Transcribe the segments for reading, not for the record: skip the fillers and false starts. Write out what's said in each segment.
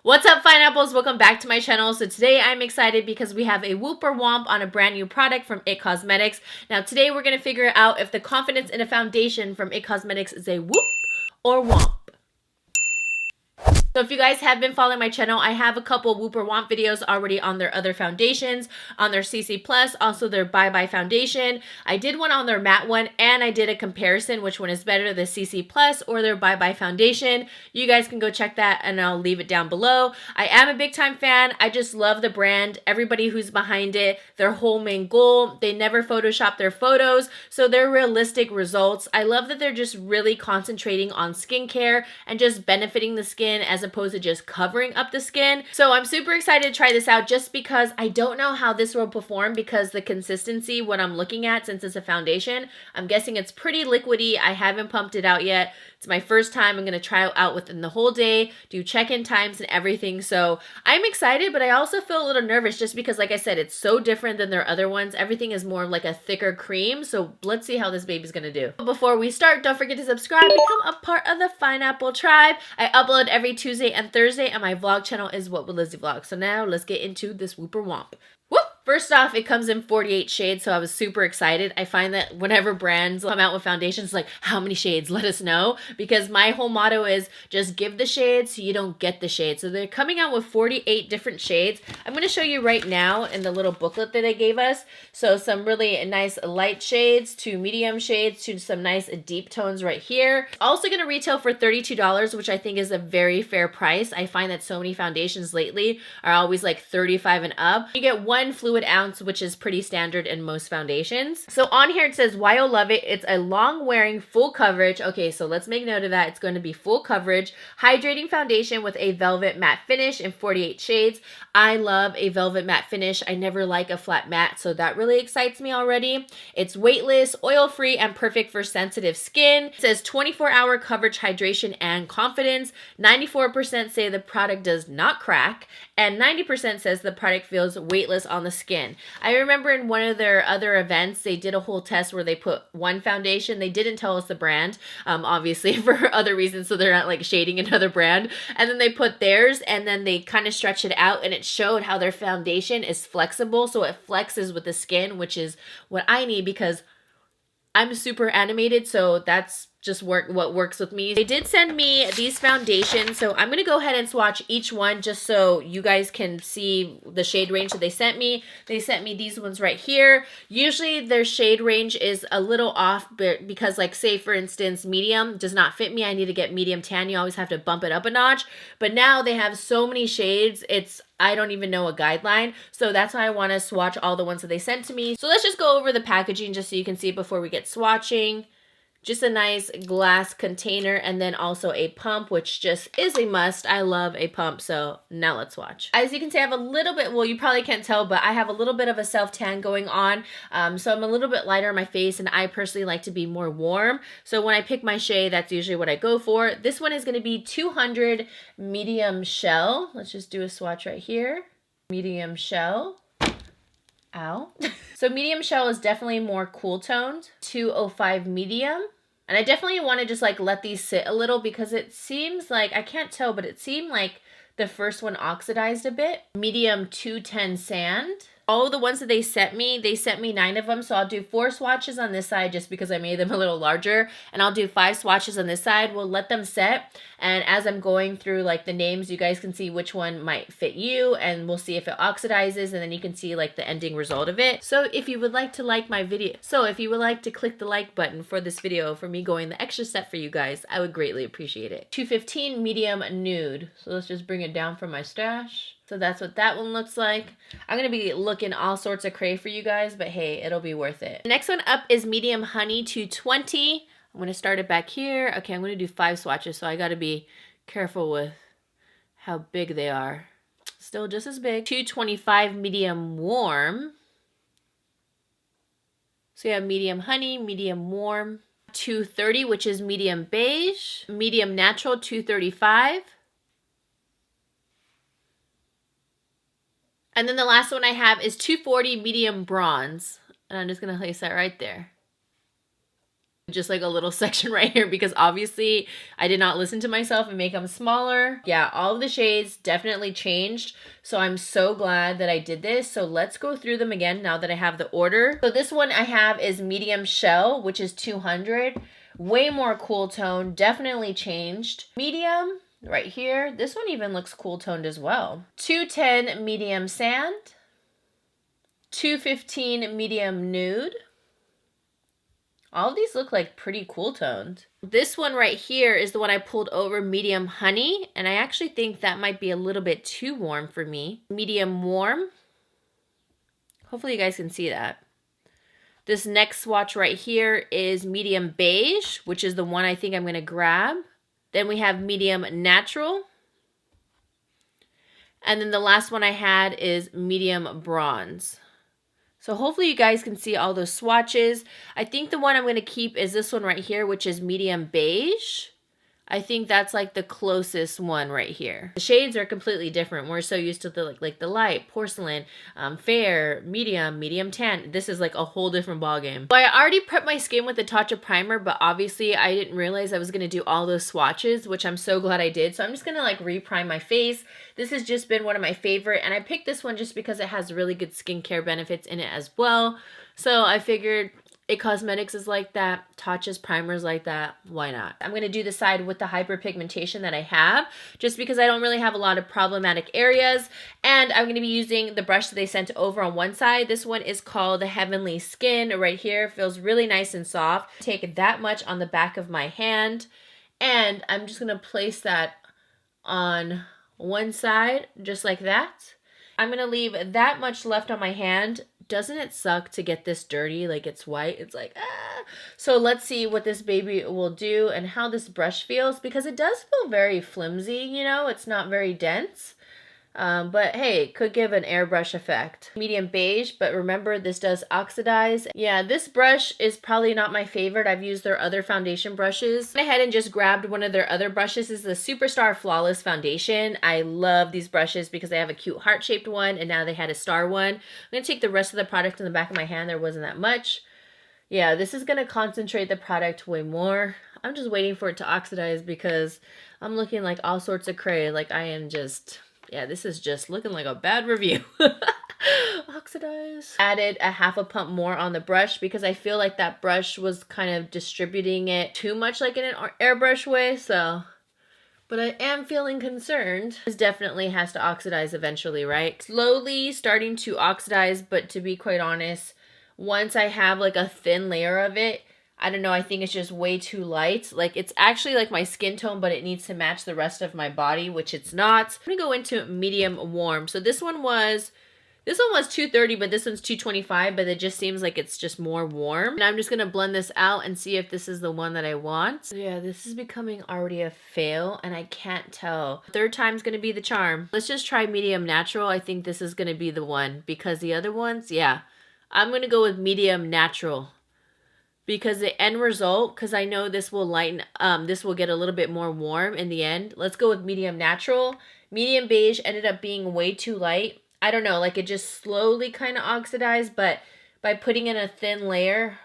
What's up, fine apples? Welcome back to my channel. So today I'm excited because we have a WOOP or WOMP on a brand new product from IT Cosmetics. Now today we're going to figure out if the confidence in a foundation from IT Cosmetics is a WOOP or WOMP. So if you guys have been following my channel, I have a couple WOOP or WOMP videos already on their other foundations, on their CC+, also their Bye Bye foundation. I did one on their matte one, and I did a comparison, which one is better, the CC+ or their Bye Bye foundation. You guys can go check that, and I'll leave it down below. I am a big time fan. I just love the brand, everybody who's behind it, their whole main goal. They never Photoshop their photos, so they're realistic results. I love that they're just really concentrating on skincare and just benefiting the skin as opposed to just covering up the skin. So I'm super excited to try this out just because I don't know how this will perform because the consistency, what I'm looking at, since it's a foundation, I'm guessing it's pretty liquidy. I haven't pumped it out yet. It's my first time. I'm going to try it out within the whole day, do check-in times and everything. So I'm excited, but I also feel a little nervous just because, like I said, it's so different than their other ones. Everything is more like a thicker cream. So let's see how this baby's going to do. Before we start, don't forget to subscribe, become a part of the Fine Apple tribe. I upload every Tuesday and Thursday, and my vlog channel is What Would Lizzy Vlog. So now let's get into this WOOP or WOMP. Whoop! First off, it comes in 48 shades, so I was super excited. I find that whenever brands come out with foundations, like, how many shades? Let us know. Because my whole motto is just give the shades so you don't get the shades. So they're coming out with 48 different shades. I'm going to show you right now in the little booklet that they gave us. So some really nice light shades to medium shades to some nice deep tones right here. Also going to retail for $32, which I think is a very fair price. I find that so many foundations lately are always like $35 and up. You get one fluid ounce, which is pretty standard in most foundations. So on here it says, why I love it. It's a long wearing full coverage. Okay, so let's make note of that. It's going to be full coverage, hydrating foundation with a velvet matte finish in 48 shades. I love a velvet matte finish. I never like a flat matte, so that really excites me already. It's weightless, oil-free, and perfect for sensitive skin. It says 24-hour coverage, hydration, and confidence. 94% say the product does not crack, and 90% says the product feels weightless on the skin. I remember in one of their other events, they did a whole test where they put one foundation. They didn't tell us the brand, obviously for other reasons, so they're not like shading another brand. And then they put theirs, and then they kind of stretched it out, and it showed how their foundation is flexible, so it flexes with the skin, which is what I need because I'm super animated, so that's just what works with me. They did send me these foundations, so I'm going to go ahead and swatch each one just so you guys can see the shade range that they sent me. They sent me these ones right here. Usually their shade range is a little off, but because, like, say for instance, medium does not fit me. I need to get medium tan. You always have to bump it up a notch. But now they have so many shades, I don't even know a guideline. So that's why I want to swatch all the ones that they sent to me. So let's just go over the packaging just so you can see before we get swatching. Just a nice glass container, and then also a pump, which just is a must. I love a pump, so now let's watch. As you can see, I have a little bit, well, you probably can't tell, but I have a little bit of a self-tan going on. So I'm a little bit lighter on my face, and I personally like to be more warm. So when I pick my shade, that's usually what I go for. This one is going to be 200 medium shell. Let's just do a swatch right here. Medium shell. Ow. So medium shell is definitely more cool toned. 205 medium. And I definitely want to just like let these sit a little because it seems like, I can't tell, but it seemed like the first one oxidized a bit. Medium 210 sand. All the ones that they sent me 9 of them. So I'll do 4 swatches on this side just because I made them a little larger. And I'll do 5 swatches on this side. We'll let them set. And as I'm going through like the names, you guys can see which one might fit you. And we'll see if it oxidizes. And then you can see like the ending result of it. So if you would like to like my video. So if you would like to click the like button for this video for me going the extra step for you guys, I would greatly appreciate it. 215 medium nude. So let's just bring it down from my stash. So that's what that one looks like. I'm going to be looking all sorts of cray for you guys, but hey, it'll be worth it. The next one up is medium honey 220. I'm going to start it back here. Okay, I'm going to do 5 swatches, so I got to be careful with how big they are. Still just as big. 225 medium warm. So you have medium honey, medium warm. 230, which is medium beige. Medium natural 235. And then the last one I have is 240 medium bronze. And I'm just going to place that right there. just like a little section right here because obviously I did not listen to myself and make them smaller. Yeah, all of the shades definitely changed. So I'm so glad that I did this. So let's go through them again now that I have the order. So this one I have is medium shell, which is 200. Way more cool tone, definitely changed. Medium right here. This one even looks cool toned as well. 210 medium sand. 215 medium nude. All of these look like pretty cool toned. This one right here is the one I pulled over, medium honey, and I actually think that might be a little bit too warm for me. Medium warm. Hopefully you guys can see that. This next swatch right here is medium beige, which is the one I think I'm gonna grab. Then we have medium natural. And then the last one I had is medium bronze. So hopefully you guys can see all those swatches. I think the one I'm going to keep is this one right here, which is medium beige. I think that's like the closest one right here. The shades are completely different. We're so used to the like the light, porcelain, fair, medium tan. This is like a whole different ballgame. Well, I already prepped my skin with the Tatcha primer, but obviously I didn't realize I was going to do all those swatches, which I'm so glad I did. So I'm just going to like re-prime my face. This has just been one of my favorite, and I picked this one just because it has really good skincare benefits in it as well. So I figured It Cosmetics is like that. Tatcha's primer is like that. Why not? I'm going to do the side with the hyperpigmentation that I have just because I don't really have a lot of problematic areas. And I'm going to be using the brush that they sent over on one side. This one is called the Heavenly Skin right here. It feels really nice and soft. Take that much on the back of my hand. And I'm just going to place that on one side just like that. I'm going to leave that much left on my hand. Doesn't it suck to get this dirty? Like it's white. It's like, ah. So let's see what this baby will do and how this brush feels because it does feel very flimsy, you know, it's not very dense. But hey, it could give an airbrush effect. Medium beige, but remember this does oxidize. Yeah, this brush is probably not my favorite. I've used their other foundation brushes. I went ahead and just grabbed one of their other brushes. This is the Superstar Flawless Foundation. I love these brushes because they have a cute heart-shaped one and now they had a star one. I'm gonna take the rest of the product in the back of my hand. There wasn't that much. Yeah, this is gonna concentrate the product way more. I'm just waiting for it to oxidize because I'm looking like all sorts of cray. Like I am just... yeah, this is just looking like a bad review. Oxidize. Added a half a pump more on the brush because I feel like that brush was kind of distributing it too much like in an airbrush way, so... but I am feeling concerned. This definitely has to oxidize eventually, right? Slowly starting to oxidize, but to be quite honest, once I have like a thin layer of it, I don't know, I think it's just way too light. Like, it's actually like my skin tone, but it needs to match the rest of my body, which it's not. I'm gonna go into medium warm. So this one was 230, but this one's 225, but it just seems like it's just more warm. And I'm just gonna blend this out and see if this is the one that I want. So yeah, this is becoming already a fail, and I can't tell. Third time's gonna be the charm. Let's just try medium natural. I think this is gonna be the one, because the other ones, yeah. I'm gonna go with medium natural. Because the end result, because I know this will lighten, this will get a little bit more warm in the end. Let's go with medium natural. Medium beige ended up being way too light. I don't know, like it just slowly kind of oxidized, but by putting in a thin layer,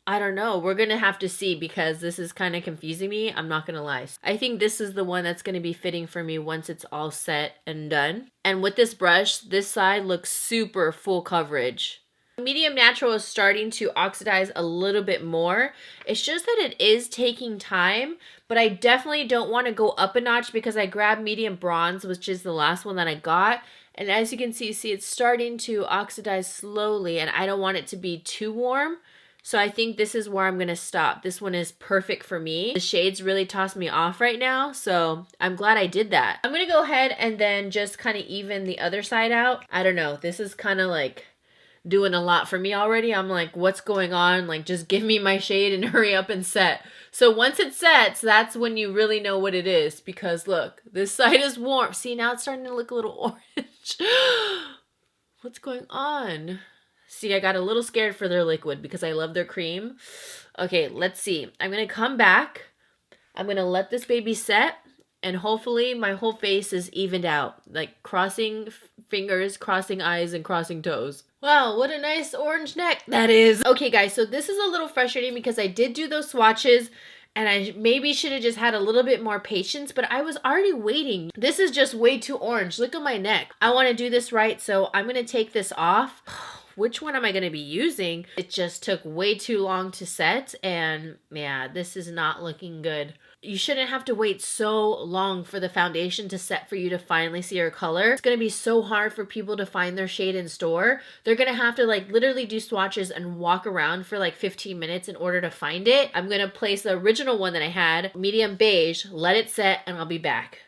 I don't know. We're going to have to see because this is kind of confusing me. I'm not going to lie. I think this is the one that's going to be fitting for me once it's all set and done. And with this brush, this side looks super full coverage. Medium natural is starting to oxidize a little bit more. It's just that it is taking time, but I definitely don't want to go up a notch because I grabbed medium bronze, which is the last one that I got. And as you can see it's starting to oxidize slowly and I don't want it to be too warm. So I think this is where I'm going to stop. This one is perfect for me. The shades really toss me off right now, so I'm glad I did that. I'm going to go ahead and then just kind of even the other side out. I don't know. This is kind of like doing a lot for me already. I'm like, what's going on? Like, just give me my shade and hurry up and set. So once it sets, that's when you really know what it is, because look, this side is warm. See, now it's starting to look a little orange. What's going on? See, I got a little scared for their liquid because I love their cream. Okay, let's see. I'm going to come back. I'm going to let this baby set. And hopefully my whole face is evened out. Like crossing fingers, crossing eyes, and crossing toes. Wow, what a nice orange neck that is. Okay, guys, so this is a little frustrating because I did do those swatches and I maybe should have just had a little bit more patience, but I was already waiting. This is just way too orange. Look at my neck. I want to do this right, so I'm going to take this off. Which one am I going to be using? It just took way too long to set, and yeah, this is not looking good. You shouldn't have to wait so long for the foundation to set for you to finally see your color. It's going to be so hard for people to find their shade in store. They're going to have to like literally do swatches and walk around for like 15 minutes in order to find it. I'm going to place the original one that I had, medium beige, let it set, and I'll be back.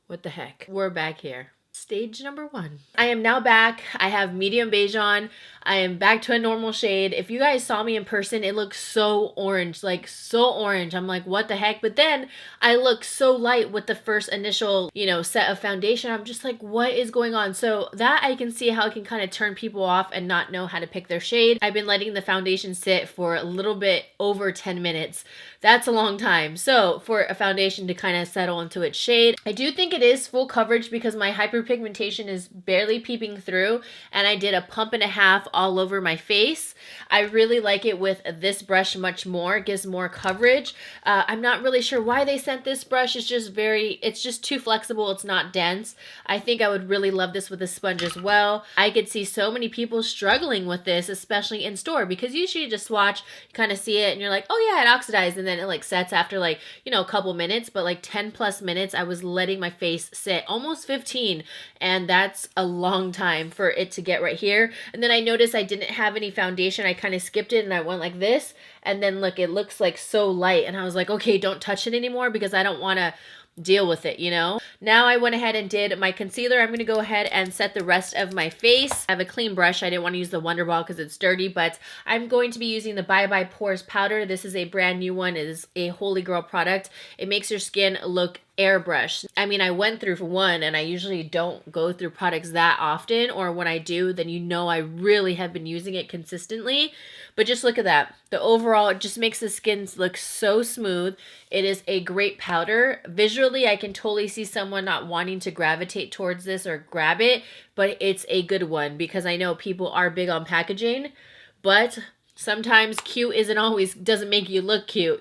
What the heck? We're back here. Stage number 1. I am now back. I have medium beige on. I am back to a normal shade. If you guys saw me in person, it looks so orange, like so orange. I'm like, what the heck? But then I look so light with the first initial, set of foundation. I'm just like, what is going on? So that I can see how it can kind of turn people off and not know how to pick their shade. I've been letting the foundation sit for a little bit over 10 minutes. That's a long time. So for a foundation to kind of settle into its shade, I do think it is full coverage because my hyperpigmentation is barely peeping through, and I did a pump and a half all over my face. I really like it with this brush much more. It gives more coverage. I'm not really sure why they sent this brush. It's just too flexible. It's not dense. I think I would really love this with a sponge as well. I could see so many people struggling with this, especially in store, because usually you just swatch, you kind of see it and you're like, oh yeah, it oxidized, and then it like sets after like, a couple minutes, but like 10 plus minutes, I was letting my face sit, almost 15, and that's a long time for it to get right here. And then I noticed I didn't have any foundation. I kind of skipped it and I went like this, and then look, it looks like so light, and I was like, okay, don't touch it anymore because I don't want to deal with it, Now I went ahead and did my concealer. I'm going to go ahead and set the rest of my face. I have a clean brush. I didn't want to use the Wonder Ball because it's dirty, but I'm going to be using the Bye Bye Pores powder. This is a brand new one. It is a Holy Grail product. It makes your skin look airbrushed. I mean, I went through one, and I usually don't go through products that often, or when I do, then I really have been using it consistently. But just look at that. The overall, it just makes the skin look so smooth. It is a great powder. Visually, I can totally see someone not wanting to gravitate towards this or grab it, but it's a good one because I know people are big on packaging, but sometimes cute doesn't make you look cute,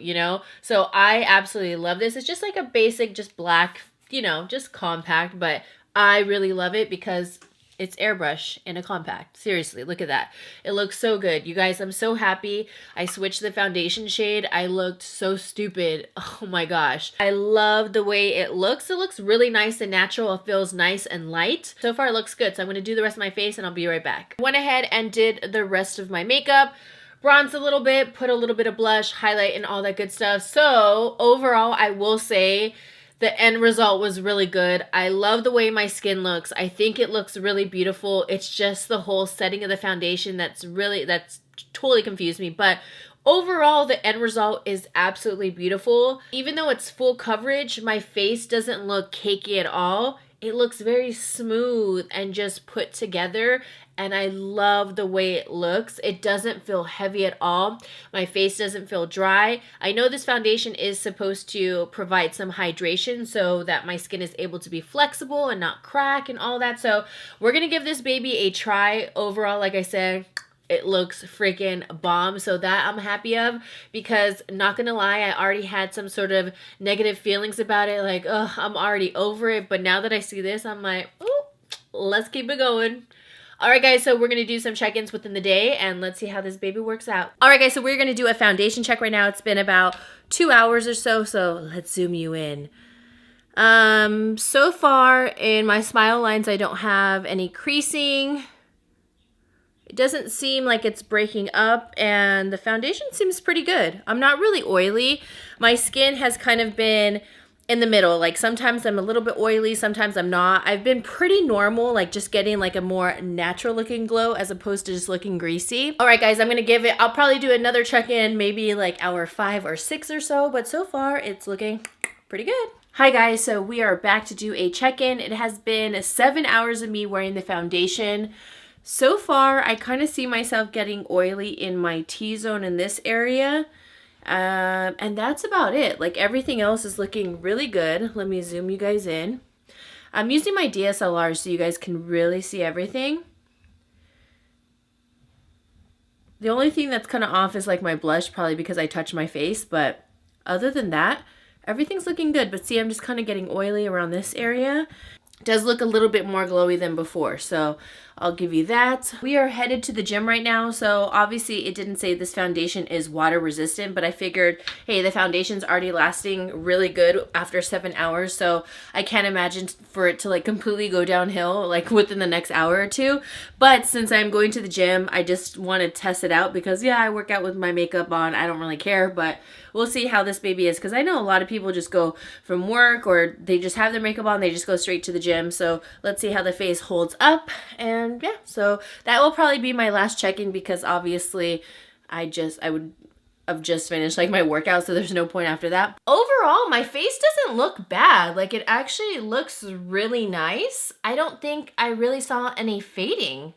So I absolutely love this. It's just like a basic, just black, just compact, but I really love it because it's airbrush in a compact. Seriously, look at that. It looks so good. You guys, I'm so happy. I switched the foundation shade. I looked so stupid. Oh my gosh. I love the way it looks. It looks really nice and natural. It feels nice and light. So far, it looks good. So I'm going to do the rest of my face and I'll be right back. Went ahead and did the rest of my makeup. Bronze a little bit, put a little bit of blush, highlight, and all that good stuff. So overall, I will say the end result was really good. I love the way my skin looks. I think it looks really beautiful. It's just the whole setting of the foundation that's totally confused me. But overall, the end result is absolutely beautiful. Even though it's full coverage, my face doesn't look cakey at all. It looks very smooth and just put together, and I love the way it looks. It doesn't feel heavy at all. My face doesn't feel dry. I know this foundation is supposed to provide some hydration so that my skin is able to be flexible and not crack and all that. So we're going to give this baby a try. Overall, like I said, it looks freaking bomb. So that I'm happy of, because not gonna lie, I already had some sort of negative feelings about it. Like, oh, I'm already over it. But now that I see this, I'm like, oh, let's keep it going. All right, guys, so we're going to do some check-ins within the day, and let's see how this baby works out. All right, guys, so we're going to do a foundation check right now. It's been about 2 hours or so, let's zoom you in. So far, in my smile lines, I don't have any creasing. It doesn't seem like it's breaking up, and the foundation seems pretty good. I'm not really oily. My skin has kind of been in the middle. Like sometimes I'm a little bit oily, sometimes I'm not. I've been pretty normal, like just getting like a more natural looking glow as opposed to just looking greasy. All right, guys, I'm gonna give it, I'll probably do another check-in, maybe like hour 5 or 6 or so, but so far it's looking pretty good. Hi guys, so we are back to do a check-in. It has been 7 hours of me wearing the foundation. So far, I kind of see myself getting oily in my T-zone in this area. And that's about it. Like everything else is looking really good. Let me zoom you guys in. I'm using my DSLR so you guys can really see everything. The only thing that's kind of off is like my blush, probably because I touched my face, but other than that, everything's looking good. But see, I'm just kind of getting oily around this area. It does look a little bit more glowy than before, so I'll give you that. We are headed to the gym right now, so obviously it didn't say this foundation is water resistant, but I figured, hey, the foundation's already lasting really good after 7 hours, so I can't imagine for it to like completely go downhill like within the next hour or two. But since I'm going to the gym, I just want to test it out because yeah, I work out with my makeup on. I don't really care, but we'll see how this baby is because I know a lot of people just go from work or they just have their makeup on, they just go straight to the gym. So let's see how the face holds up. And yeah, so that will probably be my last check-in because obviously I would have just finished like my workout, so there's no point after that. Overall, my face doesn't look bad. Like it actually looks really nice. I don't think I really saw any fading.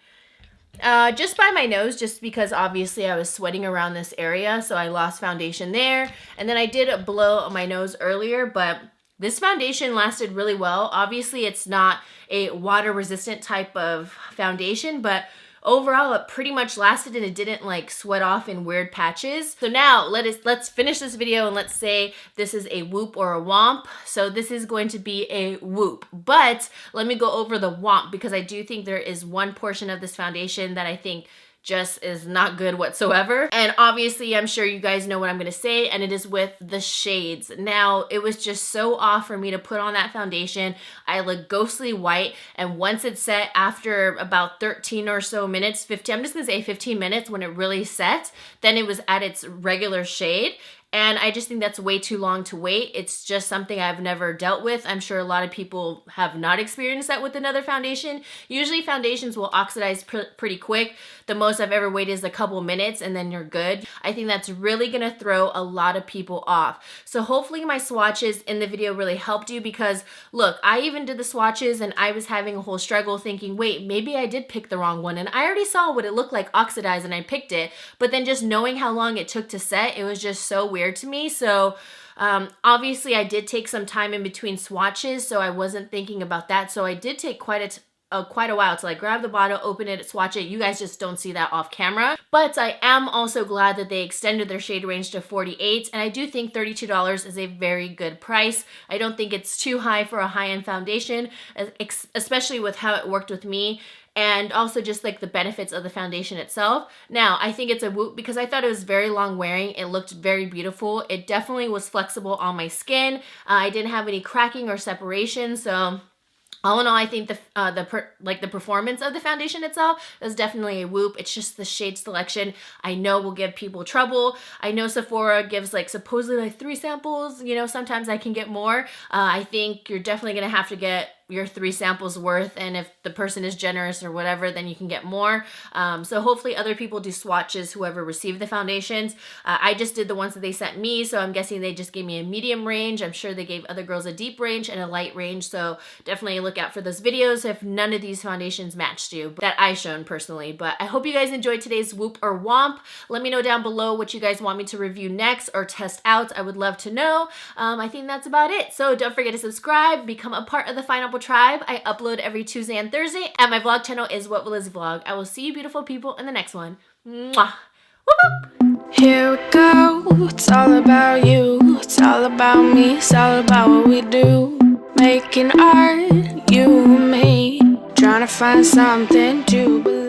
Just by my nose, just because obviously I was sweating around this area, so I lost foundation there. And then I did blow my nose earlier, but this foundation lasted really well. Obviously, it's not a water-resistant type of foundation, but overall, it pretty much lasted and it didn't like sweat off in weird patches. So now let's finish this video and let's say this is a WOOP or a WOMP. So this is going to be a WOOP, but let me go over the WOMP because I do think there is one portion of this foundation that I think just is not good whatsoever. And obviously, I'm sure you guys know what I'm gonna say, and it is with the shades. Now, it was just so off for me to put on that foundation. I look ghostly white, and once it's set after about 13 or so minutes, 15, I'm just gonna say 15 minutes when it really set, then it was at its regular shade. And I just think that's way too long to wait. It's just something I've never dealt with. I'm sure a lot of people have not experienced that with another foundation. Usually foundations will oxidize pretty quick. The most I've ever waited is a couple minutes and then you're good. I think that's really gonna throw a lot of people off. So hopefully my swatches in the video really helped you because look, I even did the swatches and I was having a whole struggle thinking, wait, maybe I did pick the wrong one. And I already saw what it looked like oxidized and I picked it. But then just knowing how long it took to set, it was just so weird to me. So obviously I did take some time in between swatches, so I wasn't thinking about that. So I did take quite a while to like grab the bottle, open it, swatch it. You guys just don't see that off camera. But I am also glad that they extended their shade range to 48, and I do think $32 is a very good price. I don't think it's too high for a high-end foundation, especially with how it worked with me. And also just like the benefits of the foundation itself. Now, I think it's a WOOP because I thought it was very long wearing. It looked very beautiful. It definitely was flexible on my skin. I didn't have any cracking or separation, so all in all, I think the performance of the foundation itself is definitely a WOOP. It's just the shade selection I know will give people trouble. I know Sephora gives like supposedly like 3 samples. You know, sometimes I can get more. I think you're definitely gonna have to get your 3 samples worth, and if the person is generous or whatever, then you can get more. So hopefully other people do swatches, whoever received the foundations. I just did the ones that they sent me, so I'm guessing they just gave me a medium range. I'm sure they gave other girls a deep range and a light range, so definitely look out for those videos if none of these foundations matched you that I shown personally. But I hope you guys enjoyed today's WOOP or WOMP. Let me know down below what you guys want me to review next or test out. I would love to know. I think that's about it. So don't forget to subscribe, become a part of the Pineapple Tribe. I upload every Tuesday and Thursday, and my vlog channel is What Would Lizzy Vlog. I will see you beautiful people in the next one. Mwah! Whoop! Here we go, it's all about you, it's all about me, it's all about what we do. Making art, you and me, trying to find something to believe.